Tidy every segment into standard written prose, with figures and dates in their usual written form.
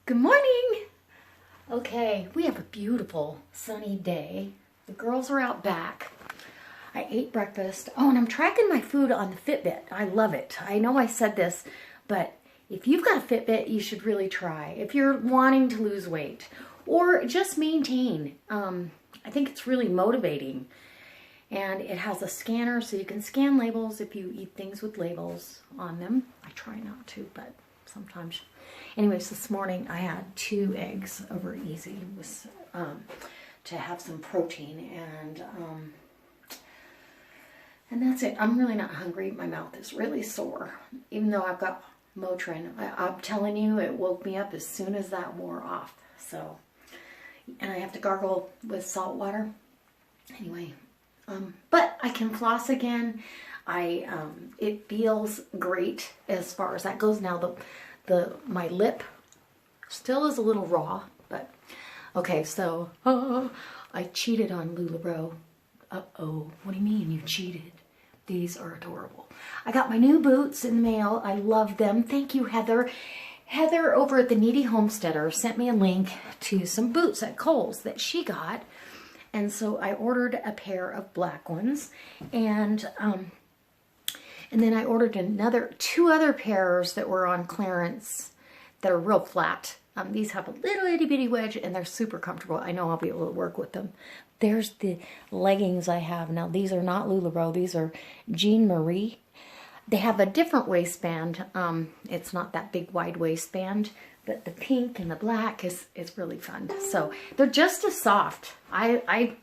Good morning. Okay, we have a beautiful sunny day. The girls are out back. I ate breakfast. Oh, and I'm tracking my food on the Fitbit. I love it. I know I said this, but if you've got a Fitbit, you should really try. If you're wanting to lose weight or just maintain, I think it's really motivating. And it has a scanner so you can scan labels if you eat things with labels on them. I try not to, but sometimes. Anyways, this morning I had 2 eggs over easy with, to have some protein, and that's it. I'm really not hungry. My mouth is really sore, even though I've got Motrin. I'm telling you, it woke me up as soon as that wore off. So, and I have to gargle with salt water. Anyway, but I can floss again. It feels great as far as that goes. Now my lip still is a little raw, but okay. So I cheated on LuLaRoe. Uh-oh, what do you mean you cheated? These are adorable. I got my new boots in the mail. I love them. Thank you, Heather. Heather over at the Needy Homesteader sent me a link to some boots at Kohl's that she got. And so I ordered a pair of black ones, and then I ordered 2 other pairs that were on clearance that are real flat. These have a little itty bitty wedge and they're super comfortable. I know I'll be able to work with them. There's the leggings I have. Now these are not LuLaRoe, these are Jean Marie. They have a different waistband. It's not that big wide waistband, but the pink and the black is really fun. So they're just as soft. I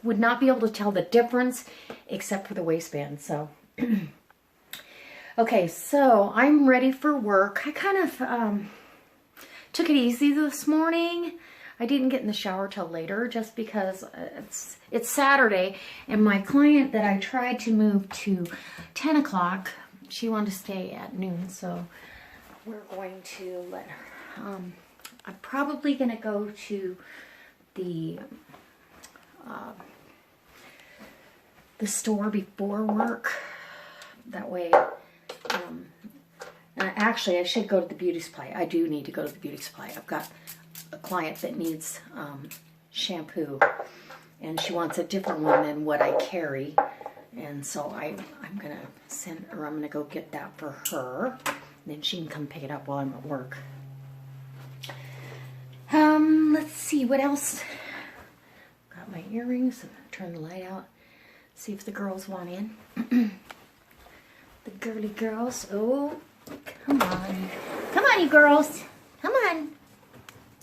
would not be able to tell the difference except for the waistband. So okay, so I'm ready for work. I kind of took it easy this morning. I didn't get in the shower till later just because it's Saturday, and my client that I tried to move to 10 o'clock, she wanted to stay at noon, so we're going to let her. I'm probably going to go to the store before work. That way, actually, I should go to the beauty supply. I do need to go to the beauty supply. I've got a client that needs shampoo, and she wants a different one than what I carry. And so I'm gonna go get that for her. And then she can come pick it up while I'm at work. Let's see what else. Got my earrings. Turn the light out. See if the girls want in. The girly girls. Oh, come on. Come on, you girls. Come on.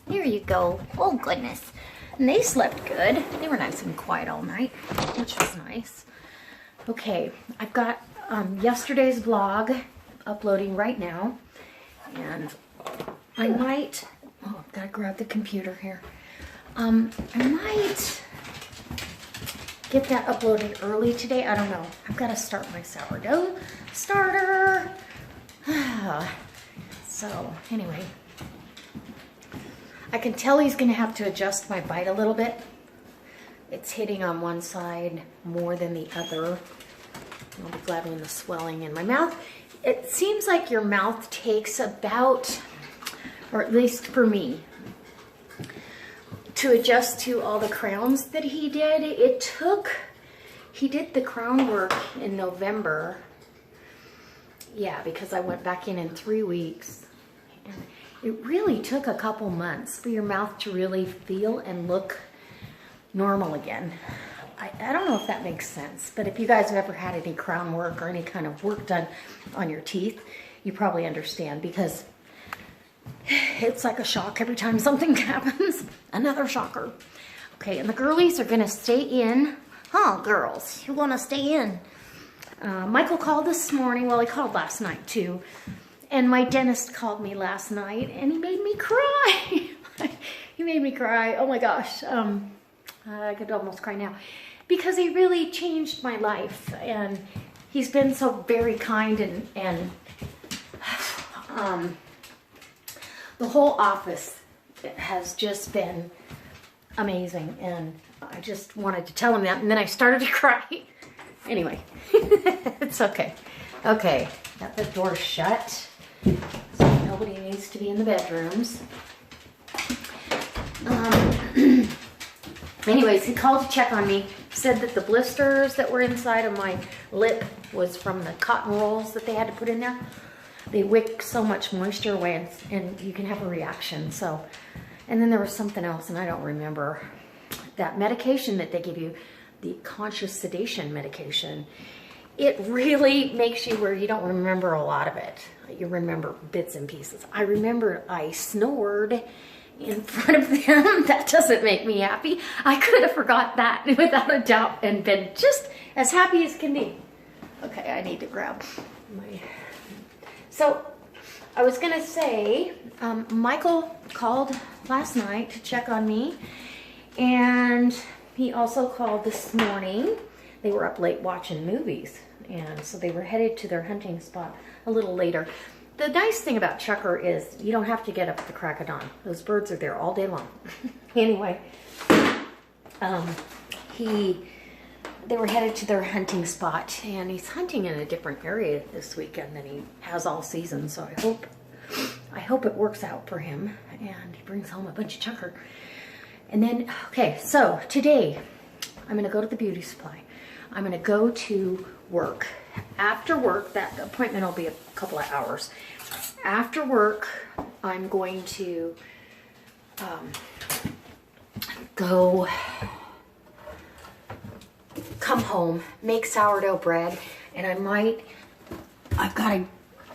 Here you go. Oh, goodness. And they slept good. They were nice and quiet all night, which was nice. Okay, I've got yesterday's vlog uploading right now. And I might... Oh, I've got to grab the computer here. I might get that uploaded early today. I don't know. I've got to start my sourdough starter. So, anyway. I can tell he's going to have to adjust my bite a little bit. It's hitting on one side more than the other. I'll be glad when the swelling in my mouth. It seems like your mouth takes about, or at least for me, to adjust to all the crowns that he did. He did the crown work in November. Yeah, because I went back in 3 weeks. And it really took a couple months for your mouth to really feel and look normal again. I don't know if that makes sense, but if you guys have ever had any crown work or any kind of work done on your teeth, you probably understand, because it's like a shock every time something happens. Another shocker. Okay, and the girlies are going to stay in. Huh, girls, you want to stay in. Michael called this morning. Well, he called last night too. And my dentist called me last night, and he made me cry. He made me cry. Oh my gosh. I could almost cry now. Because he really changed my life. And he's been so very kind, and the whole office has just been amazing. And I just wanted to tell him that, and then I started to cry. Anyway, it's okay. Okay, got the door shut. So nobody needs to be in the bedrooms. Anyways, he called to check on me, said that the blisters that were inside of my lip was from the cotton rolls that they had to put in there. They wick so much moisture away, and you can have a reaction. So, and then there was something else, and I don't remember. That medication that they give you, the conscious sedation medication, it really makes you where you don't remember a lot of it. You remember bits and pieces. I remember I snored in front of them. That doesn't make me happy. I could have forgot that without a doubt and been just as happy as can be. Okay, I need to grab my... So, I was gonna say, Michael called last night to check on me, and he also called this morning. They were up late watching movies, and so they were headed to their hunting spot a little later. The nice thing about Chucker is you don't have to get up at the crack of dawn. Those birds are there all day long. Anyway, they were headed to their hunting spot, and he's hunting in a different area this weekend than he has all season, so I hope it works out for him, and he brings home a bunch of Chucker. And then, okay, so today I'm going to go to the beauty supply. I'm going to go to work. After work, that appointment will be a couple of hours. After work, I'm going to come home, make sourdough bread, and I've got to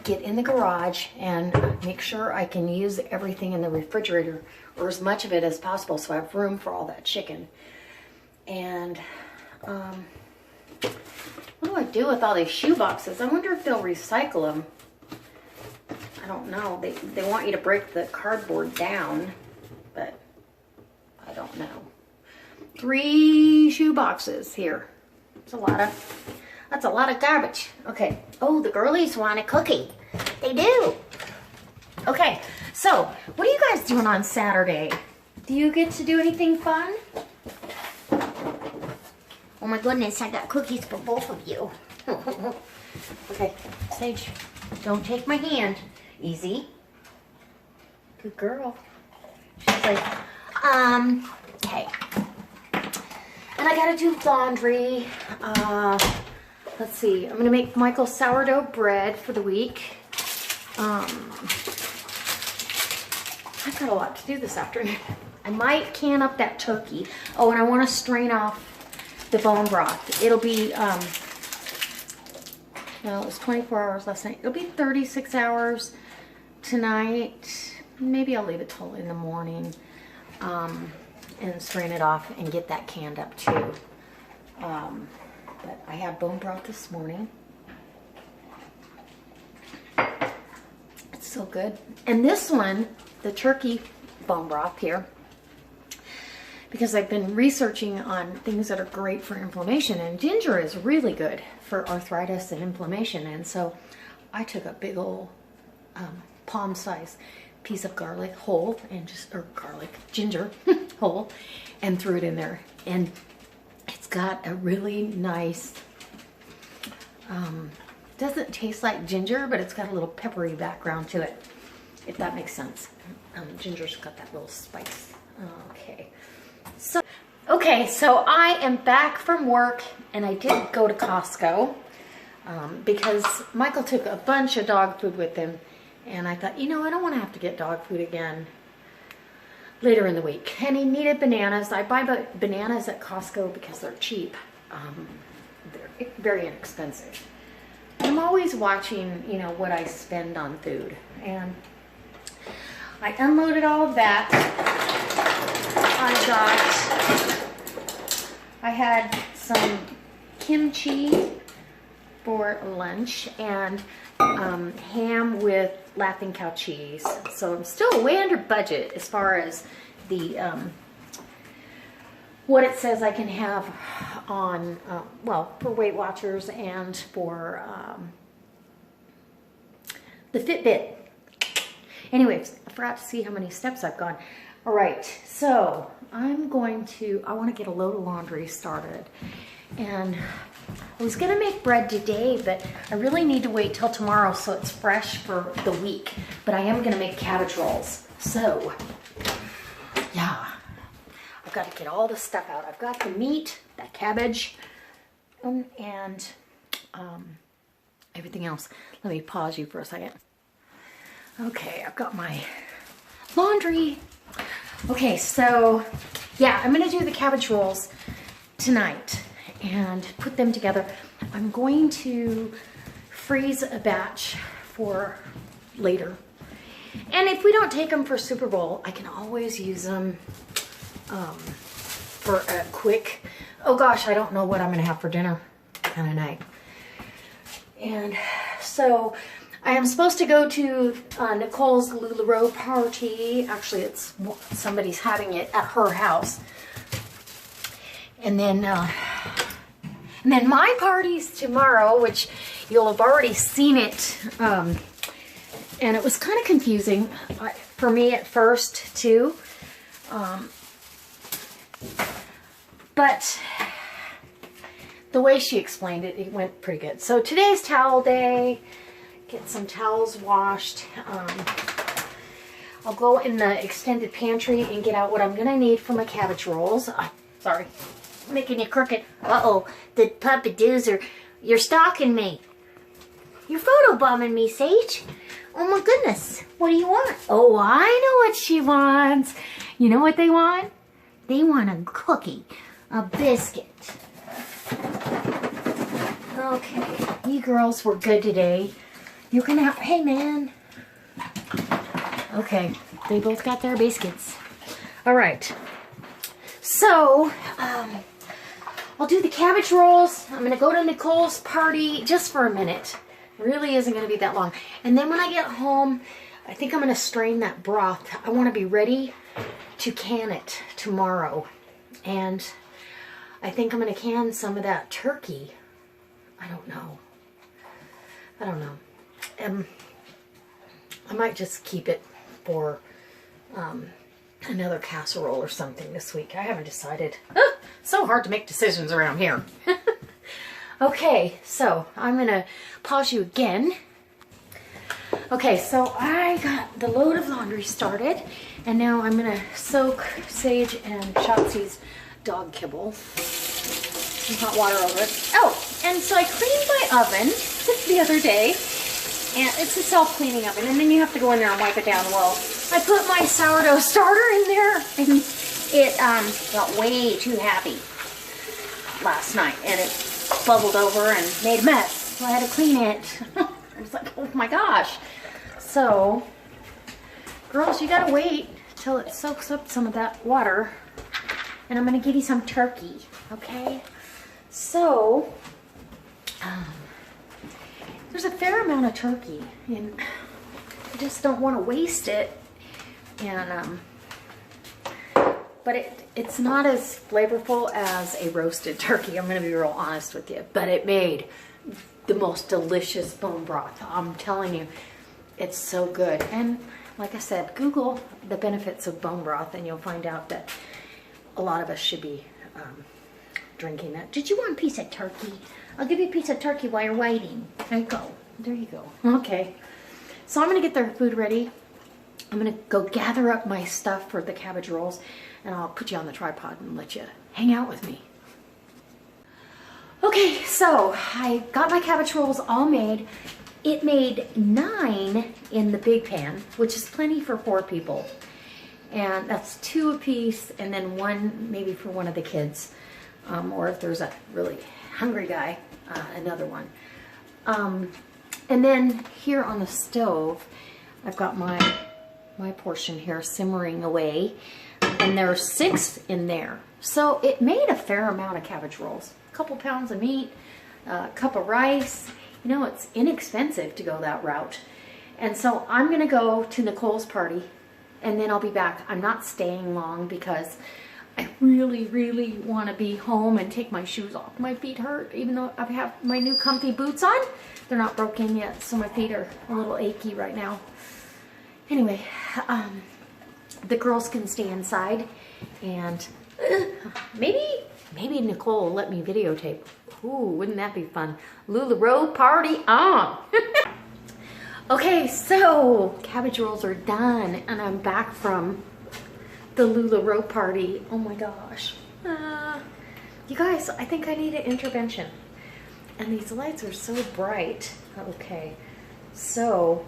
get in the garage and make sure I can use everything in the refrigerator, or as much of it as possible, so I have room for all that chicken. And what do I do with all these shoe boxes? I wonder if they'll recycle them. I don't know. They want you to break the cardboard down, but I don't know. 3 shoe boxes here. That's a lot of garbage. Okay. Oh, the girlies want a cookie. They do. Okay. So, what are you guys doing on Saturday? Do you get to do anything fun? Oh my goodness, I got cookies for both of you. Okay, Sage, don't take my hand. Easy. Good girl. She's like, okay. And I gotta do laundry. Let's see, I'm gonna make Michael sourdough bread for the week. I've got a lot to do this afternoon. I might can up that turkey. Oh, and I wanna strain off the bone broth. It'll be, well, it was 24 hours last night. It'll be 36 hours tonight. Maybe I'll leave it till in the morning and strain it off and get that canned up too. But I had bone broth this morning. It's so good. And this one, the turkey bone broth here, because I've been researching on things that are great for inflammation, and ginger is really good for arthritis and inflammation. And so I took a big old palm-sized piece of garlic whole, and ginger whole, and threw it in there. And it's got a really nice, doesn't taste like ginger, but it's got a little peppery background to it, if that makes sense. Ginger's got that little spice. Okay, so I am back from work, and I did go to Costco because Michael took a bunch of dog food with him, and I thought, you know, I don't want to have to get dog food again later in the week. And he needed bananas. I buy bananas at Costco because they're cheap. They're very inexpensive. I'm always watching, you know, what I spend on food, and I unloaded all of that. I had some kimchi for lunch and ham with Laughing Cow cheese. So I'm still way under budget as far as the what it says I can have on, well, for Weight Watchers and for the Fitbit. Anyways, I forgot to see how many steps I've gone. All right, so I want to get a load of laundry started. And I was gonna make bread today, but I really need to wait till tomorrow so it's fresh for the week. But I am gonna make cabbage rolls. So, yeah, got to get all the stuff out. I've got the meat, that cabbage, and everything else. Let me pause you for a second. Okay, I've got my laundry. Okay, so yeah, I'm gonna do the cabbage rolls tonight and put them together. I'm going to freeze a batch for later. And if we don't take them for Super Bowl, I can always use them for a quick, oh gosh, I don't know what I'm gonna have for dinner kind of night. And so I am supposed to go to Nicole's LuLaRoe party. Actually, it's somebody's having it at her house. And then my party's tomorrow, which you'll have already seen it. And it was kind of confusing for me at first too. But the way she explained it, it went pretty good. So today's towel day. Get some towels washed. I'll go in the extended pantry and get out what I'm gonna need for my cabbage rolls. Sorry, making you crooked. Uh-oh, the puppy-doos you're stalking me. You're photobombing me, Sage. Oh my goodness, what do you want? Oh, I know what she wants. You know what they want? They want a cookie, a biscuit. Okay, you girls were good today. You can have, hey man. Okay, they both got their biscuits. All right, so I'll do the cabbage rolls. I'm gonna go to Nicole's party just for a minute. It really isn't gonna be that long. And then when I get home, I think I'm gonna strain that broth. I wanna be ready to can it tomorrow. And I think I'm gonna can some of that turkey. I don't know. I might just keep it for another casserole or something this week. I haven't decided. So hard to make decisions around here. Okay, so I'm gonna pause you again. Okay, so I got the load of laundry started, and now I'm gonna soak Sage and Shotzi's dog kibble. Some hot water over it. Oh, and so I cleaned my oven the other day. And it's a self-cleaning oven, and then you have to go in there and wipe it down. Well, I put my sourdough starter in there, and it got way too happy last night, and it bubbled over and made a mess. So I had to clean it. I was like, oh my gosh. So, girls, you gotta wait till it soaks up some of that water, and I'm gonna give you some turkey, okay? So, there's a fair amount of turkey, and I just don't want to waste it. And but it's not as flavorful as a roasted turkey. I'm going to be real honest with you, but it made the most delicious bone broth. I'm telling you, it's so good. And like I said, Google the benefits of bone broth, and you'll find out that a lot of us should be drinking that. Did you want a piece of turkey? I'll give you a piece of turkey while you're waiting. There you go. There you go. Okay. So I'm going to get their food ready. I'm going to go gather up my stuff for the cabbage rolls, and I'll put you on the tripod and let you hang out with me. Okay, so I got my cabbage rolls all made. It made 9 in the big pan, which is plenty for 4 people. And that's 2 a piece, and then 1 maybe for one of the kids. Or if there's a really hungry guy, another one. And then here on the stove, I've got my portion here simmering away, and there are 6 in there. So it made a fair amount of cabbage rolls. A couple pounds of meat, a cup of rice. You know, it's inexpensive to go that route. And so I'm gonna go to Nicole's party, and then I'll be back. I'm not staying long because I really, really want to be home and take my shoes off. My feet hurt, even though I have my new comfy boots on. They're not broken yet, so my feet are a little achy right now. Anyway, the girls can stay inside, and maybe Nicole will let me videotape. Ooh, wouldn't that be fun? LuLaRoe party on! Okay, so cabbage rolls are done, and I'm back from the LuLaRoe party. Oh my gosh. You guys, I think I need an intervention. And these lights are so bright. Okay, so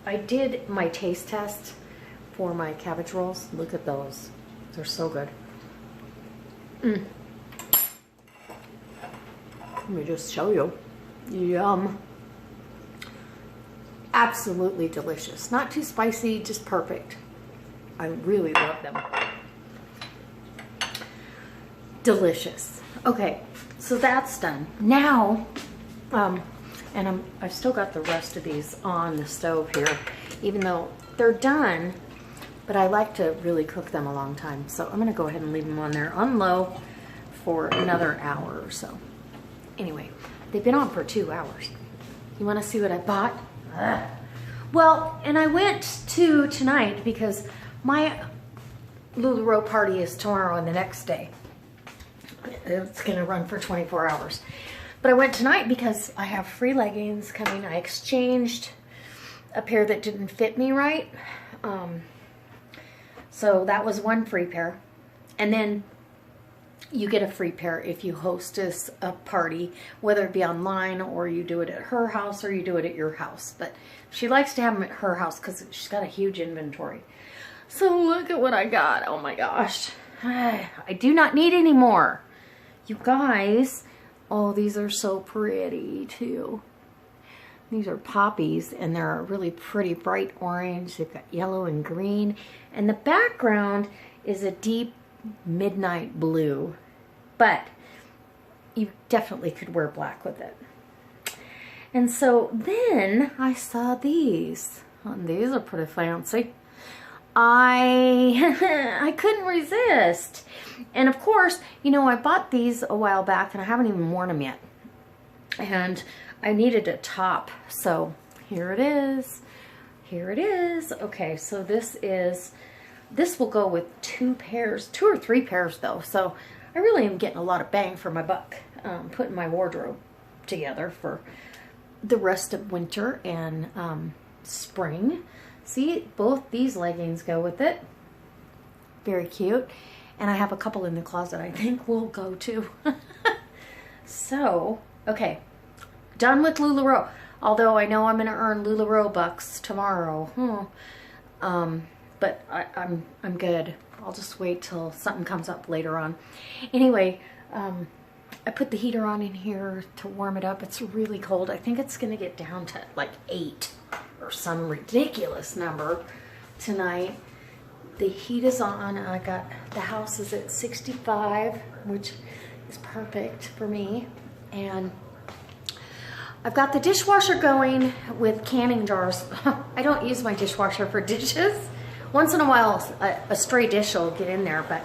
I did my taste test for my cabbage rolls. Look at those. They're so good. Let me just show you. Yum. Absolutely delicious. Not too spicy, just perfect. I really love them. Delicious. Okay, so that's done. Now, and I've still got the rest of these on the stove here, even though they're done, but I like to really cook them a long time. So I'm gonna go ahead and leave them on there on low for another hour or so. Anyway, they've been on for 2 hours. You wanna see what I bought? Well, and I went to tonight because my LuLaRoe party is tomorrow and the next day. It's gonna run for 24 hours. But I went tonight because I have free leggings coming. I exchanged a pair that didn't fit me right. So that was one free pair. And then you get a free pair if you hostess a party, whether it be online or you do it at her house or you do it at your house. But she likes to have them at her house because she's got a huge inventory. So look at what I got. Oh my gosh. I do not need any more. You guys, oh, these are so pretty too. These are poppies and they're a really pretty bright orange. They've got yellow and green. And the background is a deep midnight blue. But you definitely could wear black with it. And so then I saw these. And these are pretty fancy. I couldn't resist. And of course, you know, I bought these a while back and I haven't even worn them yet. And I needed a top. So here it is. Here it is. Okay, so this will go with 2 pairs, 2 or 3 pairs though. So I really am getting a lot of bang for my buck, putting my wardrobe together for the rest of winter and spring. See, both these leggings go with it. Very cute. And I have a couple in the closet I think will go too. So, okay. Done with LuLaRoe. Although I know I'm going to earn LuLaRoe bucks tomorrow. But I'm good. I'll just wait till something comes up later on. Anyway, I put the heater on in here to warm it up. It's really cold. I think it's going to get down to like 8 or some ridiculous number tonight. The heat is on. I got the house is at 65, which is perfect for me. And I've got the dishwasher going with canning jars. I don't use my dishwasher for dishes. Once in a while, a stray dish will get in there, but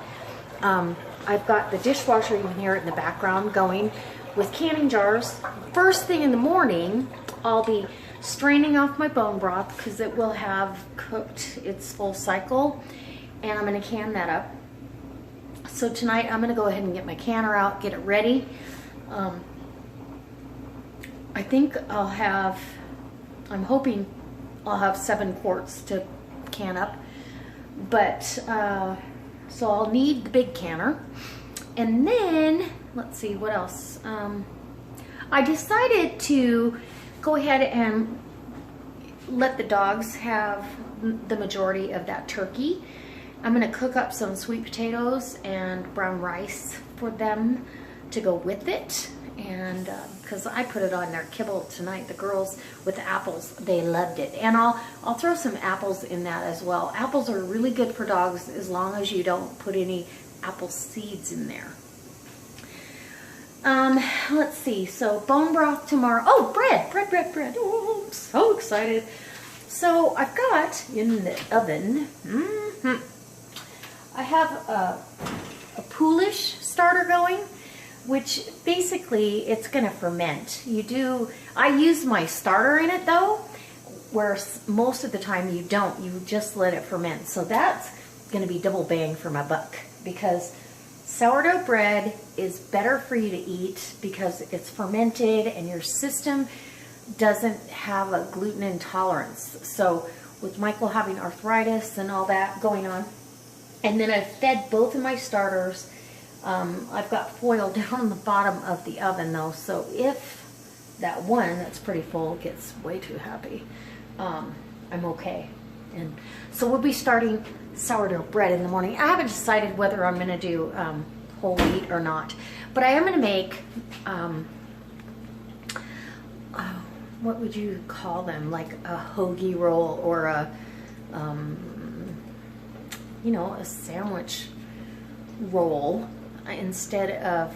I've got the dishwasher, you can hear it in the background, going with canning jars. First thing in the morning, I'll be straining off my bone broth because it will have cooked its full cycle, and I'm going to can that up. So tonight, I'm going to go ahead and get my canner out, get it ready. I think I'm hoping I'll have 7 quarts to can up. But, so I'll need the big canner. And then, let's see, what else? I decided to go ahead and let the dogs have the majority of that turkey. I'm going to cook up some sweet potatoes and brown rice for them to go with it. And because I put it on their kibble tonight, the girls with the apples, they loved it. And I'll throw some apples in that as well. Apples are really good for dogs as long as you don't put any apple seeds in there. Let's see. So bone broth tomorrow. Oh, bread. Oh, I'm so excited. So I've got in the oven, I have a Polish starter going, which basically it's gonna ferment. I use my starter in it though, where most of the time you don't, you just let it ferment. So that's gonna be double bang for my buck, because sourdough bread is better for you to eat because it's fermented and your system doesn't have a gluten intolerance. So with Michael having arthritis and all that going on, And then I've fed both of my starters. I've got foil down on the bottom of the oven though, so if that one that's pretty full gets way too happy, I'm okay. And so we'll be starting sourdough bread in the morning. I haven't decided whether I'm going to do whole wheat or not, but I am going to make what would you call them, like a hoagie roll or a you know, a sandwich roll instead of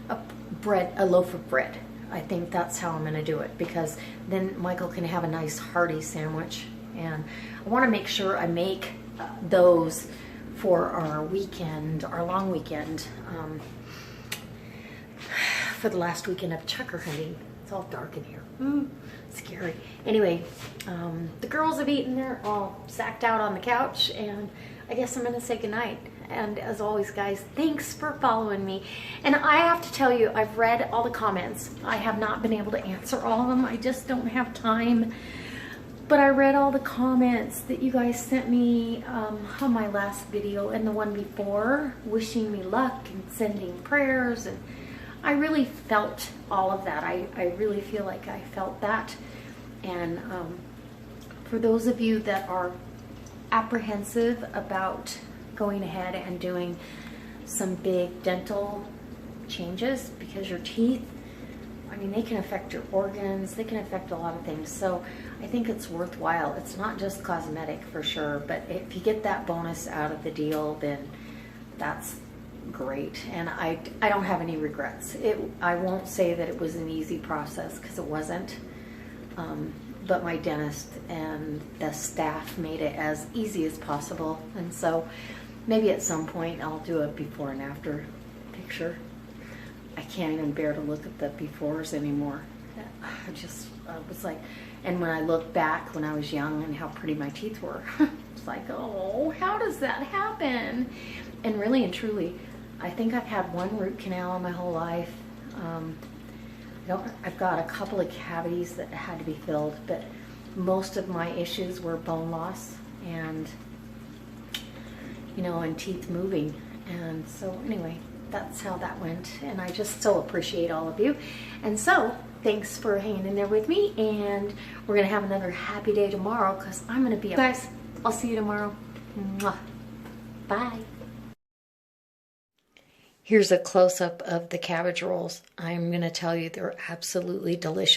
a loaf of bread. I think that's how I'm going to do it, because then Michael can have a nice hearty sandwich. And I want to make sure I make those for our weekend, our long weekend, for the last weekend of checker hunting. It's all dark in here. Scary. Anyway, the girls have eaten. They're all sacked out on the couch, and I guess I'm going to say goodnight. And as always, guys, thanks for following me. And I have to tell you, I've read all the comments. I have not been able to answer all of them. I just don't have time. But I read all the comments that you guys sent me on my last video and the one before, wishing me luck and sending prayers. And I really felt all of that. I really feel like I felt that. And for those of you that are apprehensive about going ahead and doing some big dental changes, because your teeth, I mean, they can affect your organs, they can affect a lot of things. So I think it's worthwhile. It's not just cosmetic for sure, but if you get that bonus out of the deal, then that's great. And I don't have any regrets. I won't say that it was an easy process, because it wasn't. But my dentist and the staff made it as easy as possible. And so maybe at some point I'll do a before and after picture. I can't even bear to look at the befores anymore. I was like, and when I look back when I was young and how pretty my teeth were, it's like, oh, how does that happen? And really and truly, I think I've had one root canal in my whole life. I've got a couple of cavities that had to be filled, but most of my issues were bone loss and, you know, and teeth moving. And so anyway, that's how that went. And I just so appreciate all of you. And so thanks for hanging in there with me. And we're going to have another happy day tomorrow, because I'm going to be up. Guys, I'll see you tomorrow. Mwah. Bye. Here's a close-up of the cabbage rolls. I'm going to tell you, they're absolutely delicious.